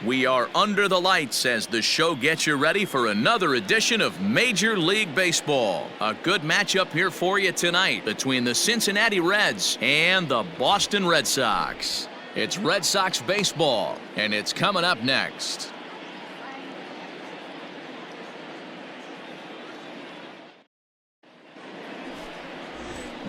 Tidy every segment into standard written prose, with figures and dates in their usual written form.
We are under the lights as the show gets you ready for another edition of Major League Baseball. A good matchup here for you tonight between the Cincinnati Reds and the Boston Red Sox. It's Red Sox baseball, and it's coming up next.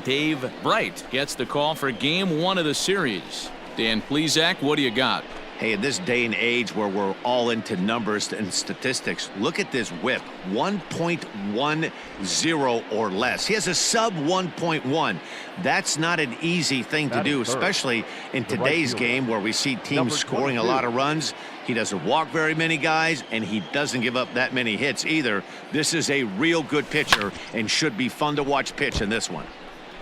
Dave Bright gets the call for game one of the series. Dan Plesac, what do you got? Hey, in this day and age where we're all into numbers and statistics, look at this whip, 1.10 or less. He has a sub 1.1. That's not an easy thing to do, especially in today's game where we see teams scoring a lot of runs. He doesn't walk very many guys, and he doesn't give up that many hits either. This is a real good pitcher and should be fun to watch pitch in this one.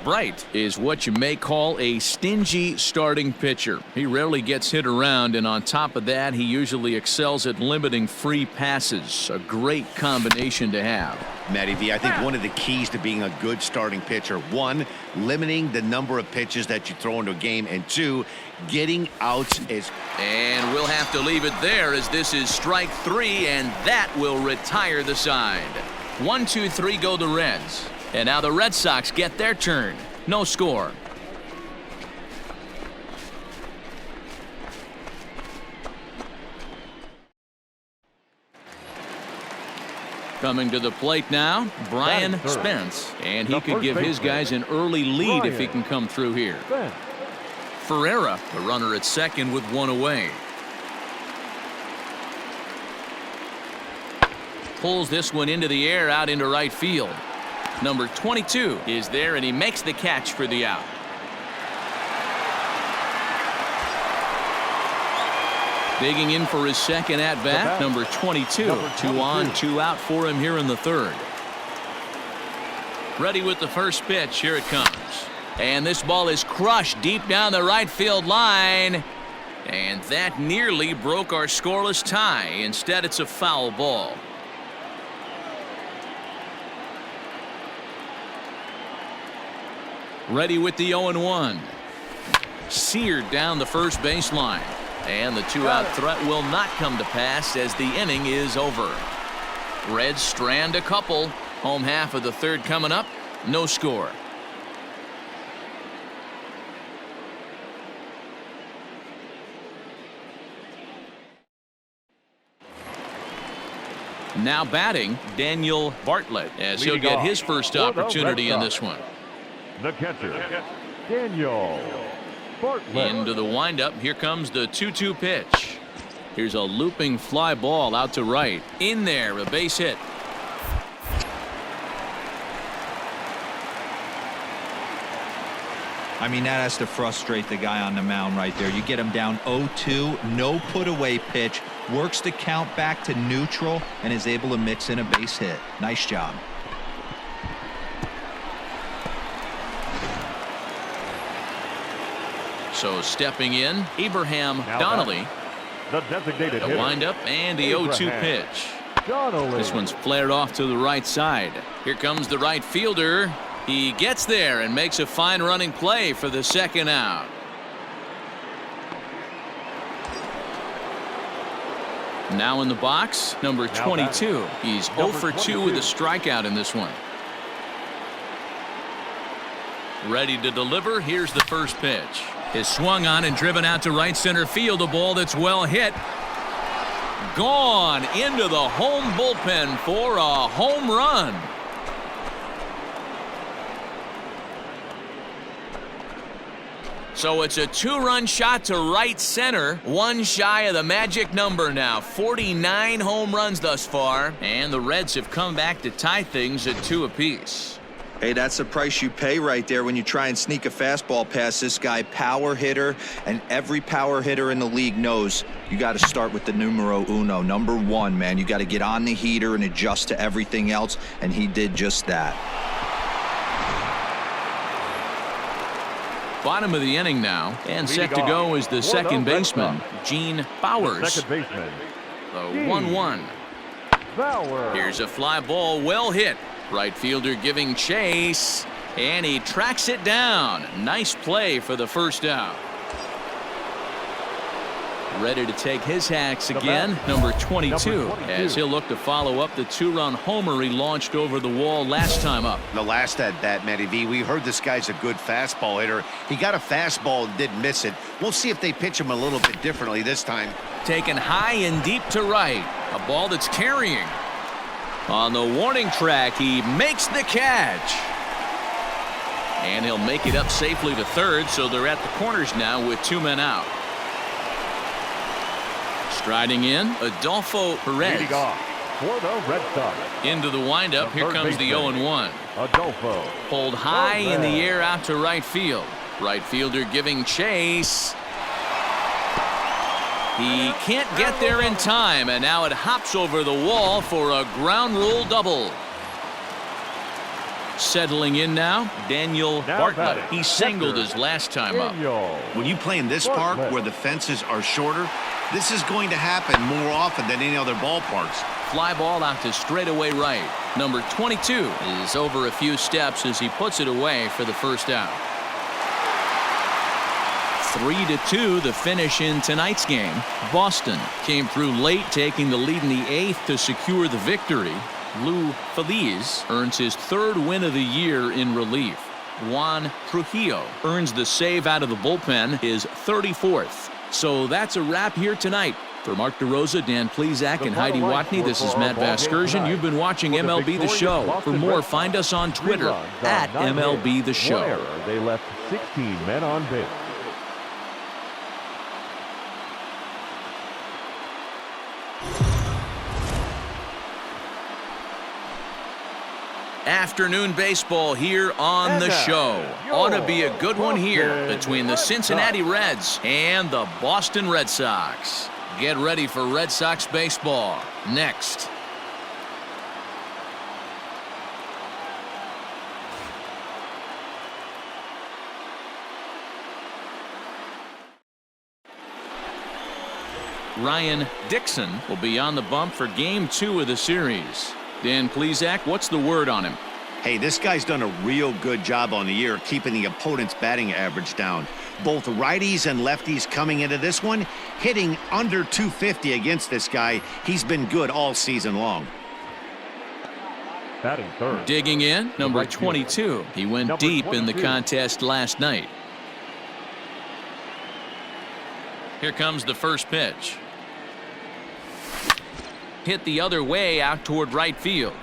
Bright is what you may call a stingy starting pitcher. He rarely gets hit around, and on top of that, he usually excels at limiting free passes. A great combination to have. Matty V, I think one of the keys to being a good starting pitcher, one, limiting the number of pitches that you throw into a game, and two, getting outs is. And we'll have to leave it there as this is strike three, and that will retire the side. 1, 2, 3 go the Reds. And now the Red Sox get their turn. No score. Coming to the plate now, Brian Spence. And he could give his guys an early lead if he can come through here. Ferreira, the runner at second with one away. Pulls this one into the air out into right field. Number 22 is there, and he makes the catch for the out. Digging in for his second at-bat, number 22. 2 on, 2 out for him here in the third. Ready with the first pitch. Here it comes. And this ball is crushed deep down the right field line. And that nearly broke our scoreless tie. Instead, it's a foul ball. Ready with the 0-1. Seared down the first baseline. And the 2-out threat will not come to pass as the inning is over. Reds strand a couple. Home half of the third coming up. No score. Now batting, Daniel Bartlett, as he'll get his first opportunity in this one. The catcher, Daniel Bartlett. Into the windup. Here comes the 2-2 pitch. Here's a looping fly ball out to right. In there, a base hit. I mean, that has to frustrate the guy on the mound right there. You get him down 0-2, no put away pitch, works the count back to neutral, and is able to mix in a base hit. Nice job. So stepping in, Abraham Donnelly. The designated hitter. The windup and the 0-2 pitch. Donnelly. This one's flared off to the right side. Here comes the right fielder. He gets there and makes a fine running play for the second out. Now in the box, number 22. He's 0 for 2 with a strikeout in this one. Ready to deliver. Here's the first pitch. Is swung on and driven out to right center field. A ball that's well hit. Gone into the home bullpen for a home run. So it's a 2-run shot to right center. One shy of the magic number now. 49 home runs thus far. And the Reds have come back to tie things at 2 apiece. Hey, that's the price you pay right there when you try and sneak a fastball past this guy. Power hitter, and every power hitter in the league knows you got to start with the numero uno, number 1, man. You got to get on the heater and adjust to everything else, and he did just that. Bottom of the inning now, and set to go is the second baseman, Gene Bowers. Second baseman. The 1-1. Here's a fly ball, well hit. Right fielder giving chase, and he tracks it down. Nice play for the first out. Ready to take his hacks again, number 22, as he'll look to follow up the 2-run homer he launched over the wall last time up. The last at bat, Matty V, we heard this guy's a good fastball hitter. He got a fastball and didn't miss it. We'll see if they pitch him a little bit differently this time. Taken high and deep to right. A ball that's carrying. On the warning track, he makes the catch. And he'll make it up safely to third, so they're at the corners now with 2 men out. Striding in, Adolfo Perez. Leading off for the Red Sox. Into the windup, here comes the 0-1. Adolfo. Pulled high Perez. in the air out to right field. Right fielder giving chase. He can't get there in time, and now it hops over the wall for a ground rule double. Settling in now, Daniel Bartlett. He singled his last time up. When you play in this park where the fences are shorter, this is going to happen more often than any other ballparks. Fly ball out to straightaway right. Number 22 is over a few steps as he puts it away for the first out. 3-2 the finish in tonight's game. Boston came through late, taking the lead in the 8th to secure the victory. Lou Feliz earns his 3rd win of the year in relief. Juan Trujillo earns the save out of the bullpen, his 34th. So that's a wrap here tonight. For Mark DeRosa, Dan Plesac, and Heidi Watney, this is Matt Vasgersian. You've been watching MLB The Show. For more, find us on Twitter at MLB The Show. They left 16 men on base. Afternoon baseball here on the show. Ought to be a good one here between the Cincinnati Reds and the Boston Red Sox. Get ready for Red Sox baseball next. Ryan Dixon will be on the bump for Game 2 of the series. Dan Plesac, what's the word on him? Hey, this guy's done a real good job on the year keeping the opponent's batting average down. Both righties and lefties coming into this one, hitting under 250 against this guy. He's been good all season long. Batting third. Digging in, number 22. He went deep in the contest last night. Here comes the first pitch. Hit the other way out toward right field.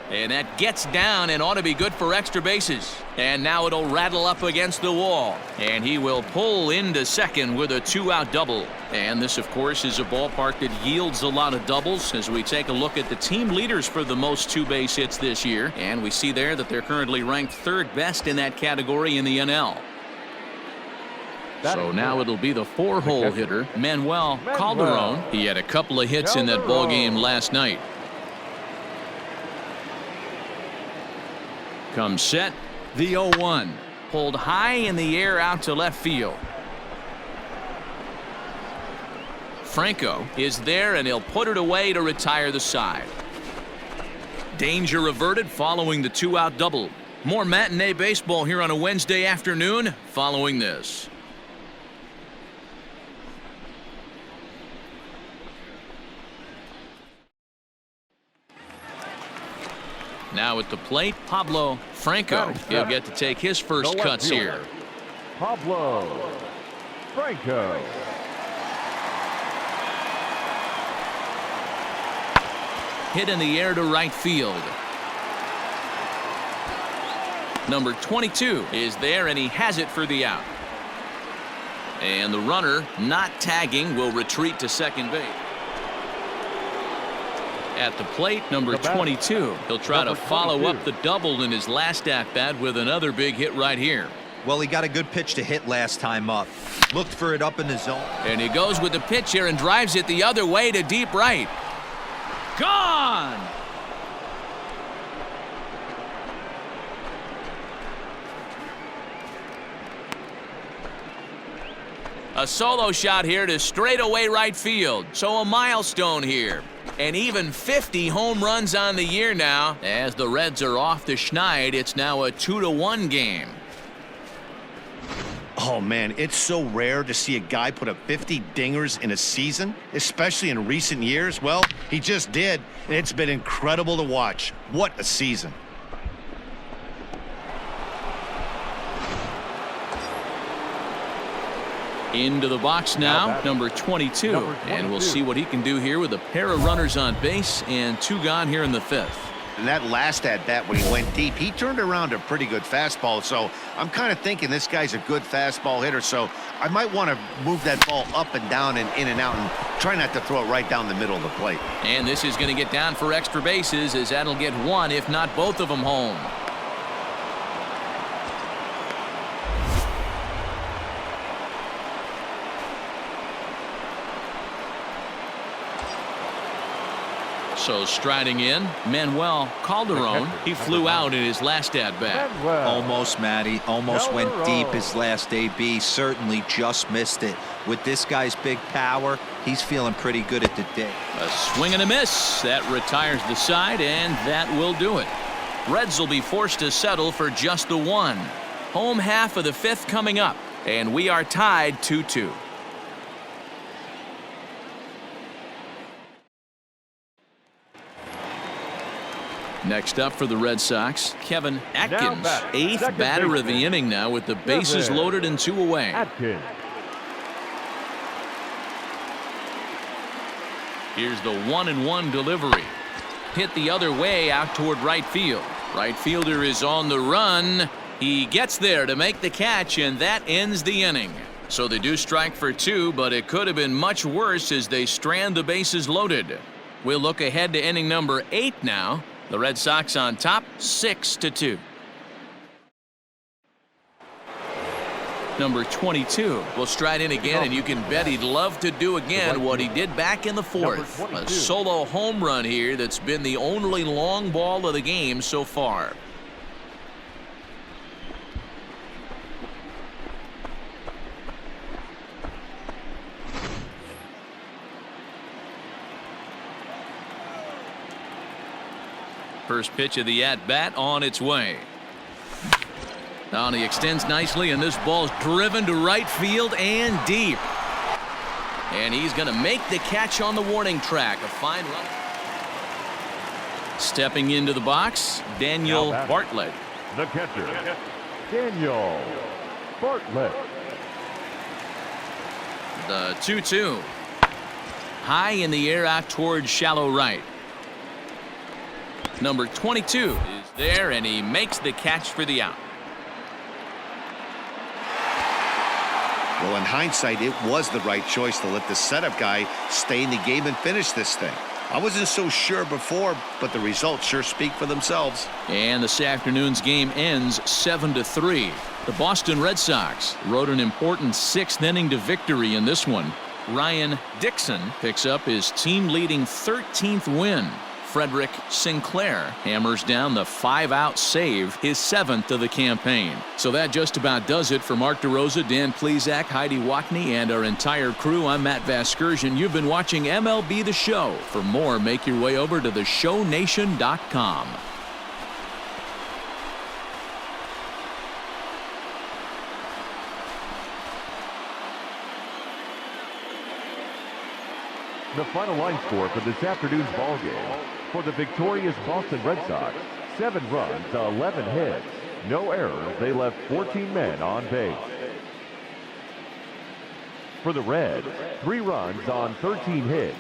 And that gets down and ought to be good for extra bases. And now it'll rattle up against the wall. And he will pull into second with a 2-out double. And this, of course, is a ballpark that yields a lot of doubles as we take a look at the team leaders for the most 2-base hits this year. And we see there that they're currently ranked 3rd best in that category in the NL. So now it'll be the 4-hole hitter, Manuel Calderon. He had a couple of hits in that ball game last night. Comes set, the 0-1. Pulled high in the air out to left field. Franco is there, and he'll put it away to retire the side. Danger averted following the 2-out double. More matinee baseball here on a Wednesday afternoon following this. Now at the plate, Pablo Franco. He'll get to take his first cuts here. Pablo Franco. Hit in the air to right field. Number 22 is there, and he has it for the out. And the runner, not tagging, will retreat to second base. At the plate, number 22. He'll try to follow up the double in his last at-bat with another big hit right here. Well, he got a good pitch to hit last time up. Looked for it up in the zone. And he goes with the pitch here and drives it the other way to deep right. Gone! A solo shot here to straightaway right field. So a milestone here. And even 50 home runs on the year now. As the Reds are off the schneid, it's now a 2-1 game. Oh, man, it's so rare to see a guy put up 50 dingers in a season, especially in recent years. Well, he just did, and it's been incredible to watch. What a season. Into the box now, number 22. And we'll see what he can do here with a pair of runners on base and 2 gone here in the 5th. And that last at-bat when he went deep, he turned around a pretty good fastball. So I'm kind of thinking this guy's a good fastball hitter. So I might want to move that ball up and down and in and out and try not to throw it right down the middle of the plate. And this is going to get down for extra bases, as that'll get 1, if not both of them, home. So striding in, Manuel Calderon. He flew out in his last at-bat. Almost, Matty. Almost went deep his last AB. Certainly just missed it. With this guy's big power, he's feeling pretty good at the day. A swing and a miss. That retires the side, and that will do it. Reds will be forced to settle for just the 1. Home half of the 5th coming up, and we are tied 2-2. Next up for the Red Sox, Kevin Atkins, 8th batter of the inning now with the bases loaded and 2 away. Atkins. Here's the 1-1 delivery. Hit the other way out toward right field. Right fielder is on the run. He gets there to make the catch, and that ends the inning. So they do strike for 2, but it could have been much worse as they strand the bases loaded. We'll look ahead to inning number 8 now. The Red Sox on top, 6-2. Number 22 will stride in again, and you can bet he'd love to do again what he did back in the 4th. A solo home run here that's been the only long ball of the game so far. First pitch of the at-bat on its way. Now he extends nicely, and this ball's driven to right field and deep. And he's going to make the catch on the warning track. A fine run. Stepping into the box, Daniel Bartlett. The catcher, Daniel Bartlett. The 2-2. High in the air out towards shallow right. Number 22 is there, and he makes the catch for the out. Well, in hindsight, it was the right choice to let the setup guy stay in the game and finish this thing. I wasn't so sure before, but the results sure speak for themselves. And this afternoon's game ends 7-3. The Boston Red Sox rode an important 6th inning to victory in this one. Ryan Dixon picks up his team-leading 13th win. Frederick Sinclair hammers down the 5-out save, his 7th of the campaign. So that just about does it for Mark DeRosa, Dan Plesac, Heidi Watney, and our entire crew. I'm Matt Vasgersian. You've been watching MLB The Show. For more, make your way over to theshownation.com. The final line score for this afternoon's ball game. For the victorious Boston Red Sox, 7 runs, 11 hits, no errors. They left 14 men on base. For the Reds, 3 runs on 13 hits.